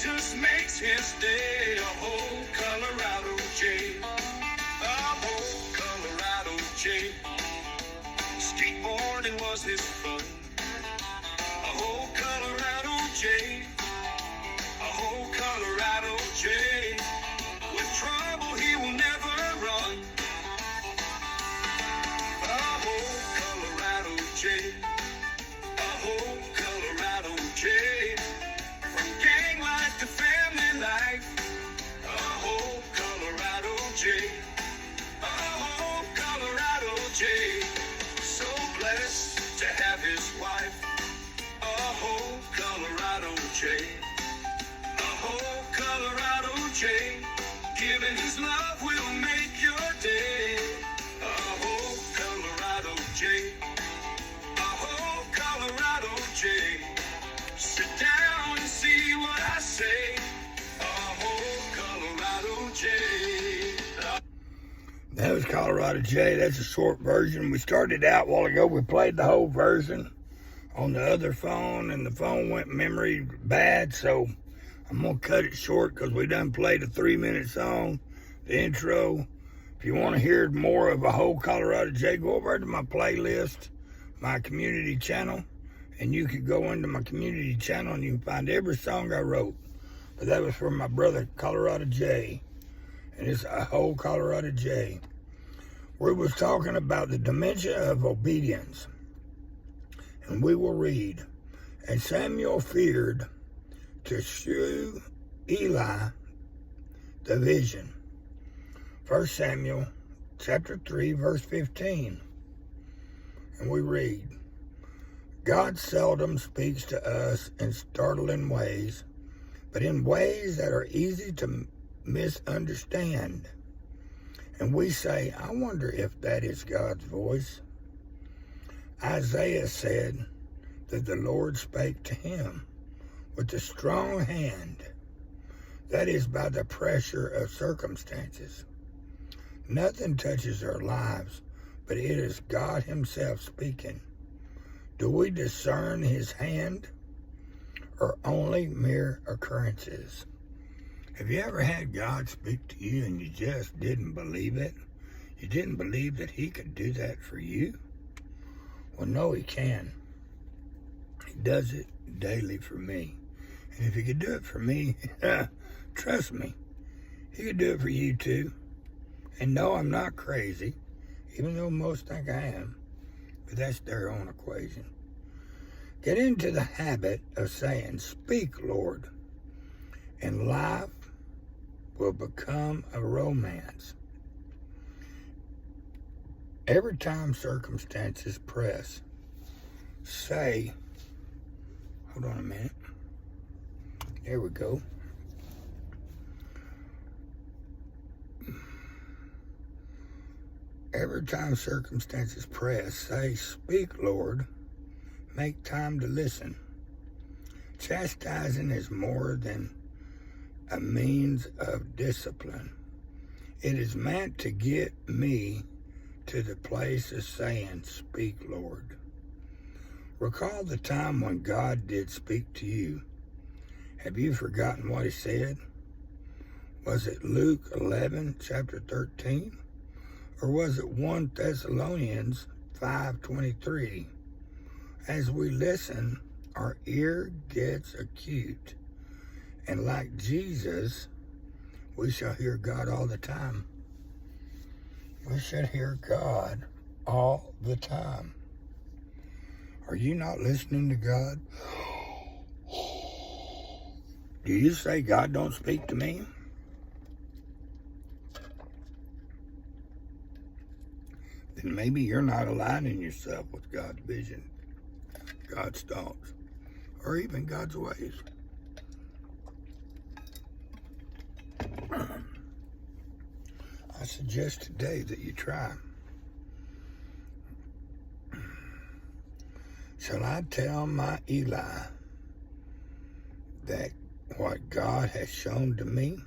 Jesus makes his day a whole Colorado J. A whole Colorado J. Skateboarding was his fun. A whole Colorado J. A whole Colorado J. With trouble he will never run. A whole Colorado J. A whole Colorado J. From gang life to family life. A whole Colorado J. A whole Colorado J. So blessed to have his wife. A whole Colorado J. A whole Colorado J. Giving his love will make your day. A whole Colorado J. A whole Colorado J. Sit down and see what I say. A whole Colorado J. That was Colorado J. That's a short version. We started out a while ago. We played the whole version on the other phone, and the phone went memory bad, so I'm going to cut it short because we done played a 3-minute song, the intro. If you want to hear more of a whole Colorado J, go over to my playlist, my community channel, and you can go into my community channel and you can find every song I wrote. But that was from my brother, Colorado J, and it's a whole Colorado J. We was talking about the dementia of obedience. And we will read, and Samuel feared to shew Eli the vision. 1 Samuel chapter 3, verse 15. And we read, God seldom speaks to us in startling ways, but in ways that are easy to misunderstand. And we say, I wonder if that is God's voice. Isaiah said that the Lord spake to him with a strong hand, that is, by the pressure of circumstances. Nothing touches our lives, but it is God himself speaking. Do we discern his hand, or only mere occurrences? Have you ever had God speak to you and you just didn't believe it? You didn't believe that he could do that for you? Well, no, he can. He does it daily for me. And if he could do it for me, trust me, he could do it for you too. And no, I'm not crazy, even though most think I am. But that's their own equation. Get into the habit of saying, speak, Lord, and life will become a romance. Every time circumstances press, say, hold on a minute. There we go. Every time circumstances press, say, speak, Lord, make time to listen. Chastising is more than a means of discipline. It is meant to get me to the place of saying, speak, Lord. Recall the time when God did speak to you. Have you forgotten what he said? Was it Luke 11, chapter 13? Or was it 1 Thessalonians 5:23? As we listen, our ear gets acute. And like Jesus, we shall hear God all the time. We should hear God all the time. Are you not listening to God? Do you say God don't speak to me? Then maybe you're not aligning yourself with God's vision, God's thoughts, or even God's ways. I suggest today that you try. Shall I tell my Eli that what God has shown to me?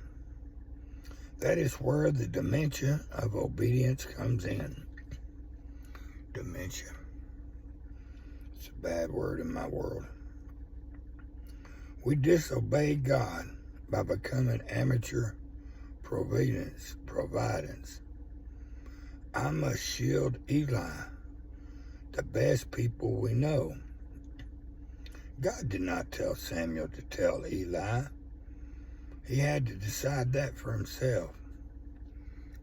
That is where the dementia of obedience comes in. Dementia. It's a bad word in my world. We disobeyed God by becoming amateur providence. I must shield Eli, the best people we know. God did not tell Samuel to tell Eli. He had to decide that for himself.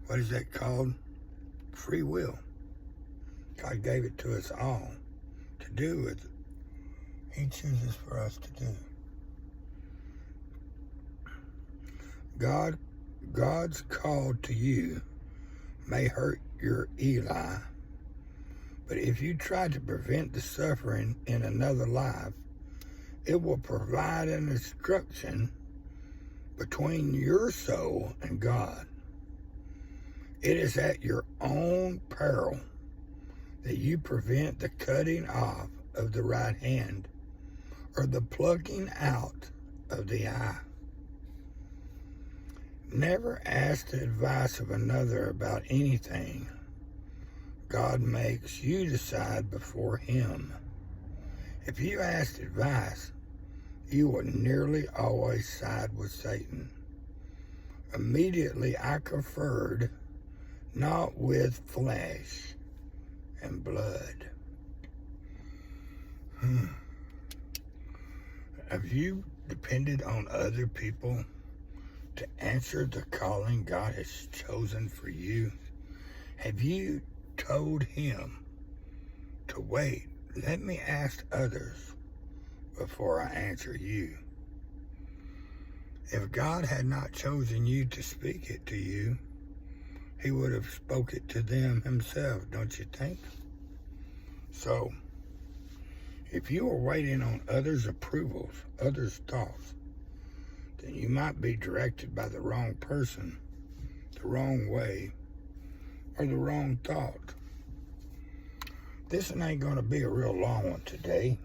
What is that called? Free will. God gave it to us all to do with it. He chooses for us to do. God's call to you may hurt your Eli, but if you try to prevent the suffering in another life, it will provide an instruction between your soul and God. It is at your own peril that you prevent the cutting off of the right hand or the plucking out of the eye. Never ask the advice of another about anything. God makes you decide before him. If you ask advice, you will nearly always side with Satan. Immediately I conferred not with flesh and blood. Have you depended on other people to answer the calling God has chosen for you? Have you told him to wait? Let me ask others before I answer you. If God had not chosen you to speak it to you, he would have spoke it to them himself, don't you think? So, if you are waiting on others' approvals, others' thoughts, then you might be directed by the wrong person, the wrong way, or the wrong thought. This one ain't going to be a real long one today,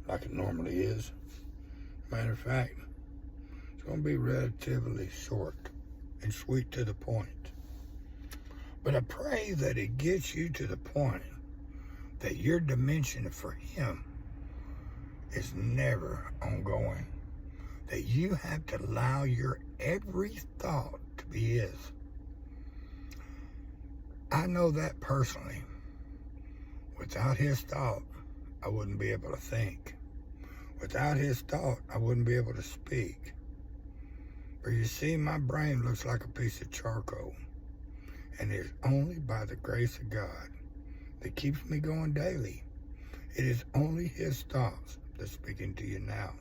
like it normally is. Matter of fact, it's going to be relatively short and sweet to the point. But I pray that it gets you to the point that your dimension for him is never ongoing. That you have to allow your every thought to be his. I know that personally. Without his thought, I wouldn't be able to think. Without his thought, I wouldn't be able to speak. For you see, my brain looks like a piece of charcoal. And it is only by the grace of God that keeps me going daily. It is only his thoughts that's speaking to you now.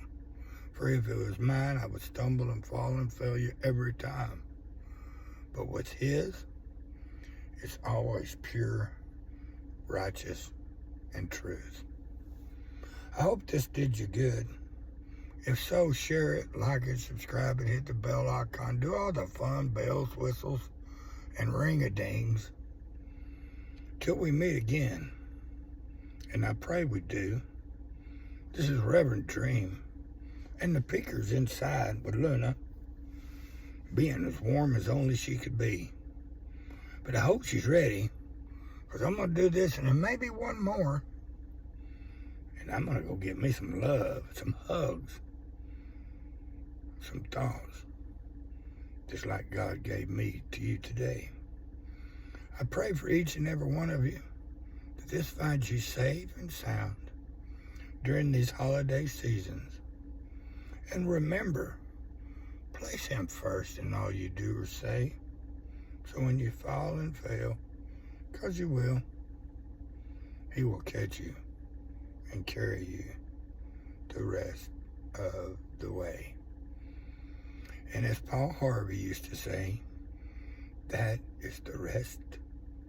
For if it was mine, I would stumble and fall and failure every time. But what's his, it's always pure, righteous, and truth. I hope this did you good. If so, share it, like it, subscribe it, hit the bell icon, do all the fun bells, whistles, and ring-a-dings till we meet again. And I pray we do. This is Reverend Dream. And the peaker's inside with Luna, being as warm as only she could be. But I hope she's ready, because I'm going to do this and then maybe one more. And I'm going to go get me some love, some hugs, some thoughts, just like God gave me to you today. I pray for each and every one of you that this finds you safe and sound during these holiday seasons. And remember, place him first in all you do or say. So when you fall and fail, because you will, he will catch you and carry you the rest of the way. And as Paul Harvey used to say, that is the rest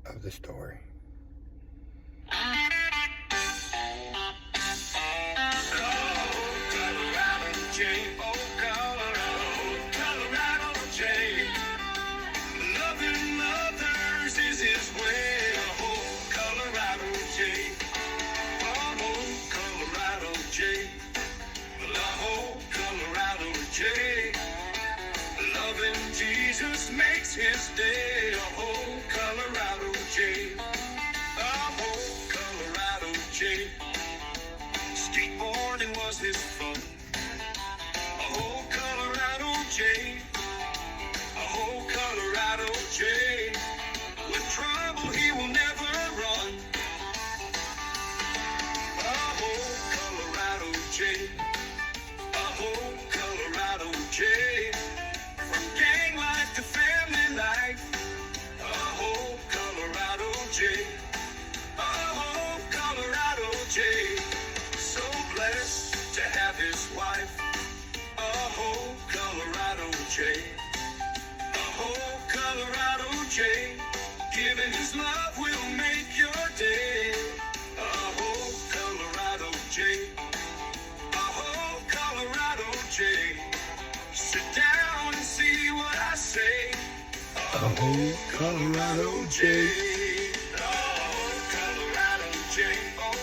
of the story. Loving Jesus makes his day a whole Colorado J. J. Giving his love will make your day. Oh, Colorado J. Oh, Colorado J. Sit down and see what I say. Oh, Colorado J. Oh, Colorado J. Oh,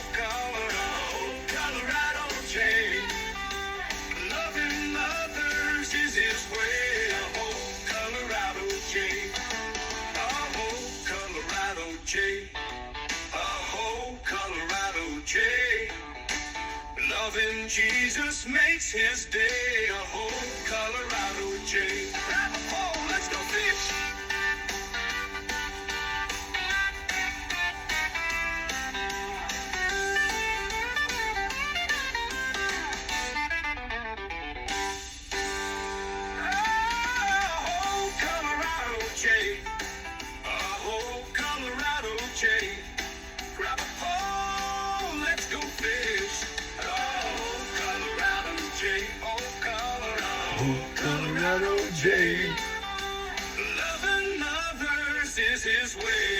Colorado J. Loving others is his way. Oh, Colorado J. Oh, Colorado J. Oh, Colorado J. Loving Jesus makes his day. Oh, Colorado J. Grab a pole, let's go fish. Oh, Colorado J. Oh, Colorado J. Grab a pole, let's go fish. Oh, Colorado J. Oh, Colorado J. Loving others is his way.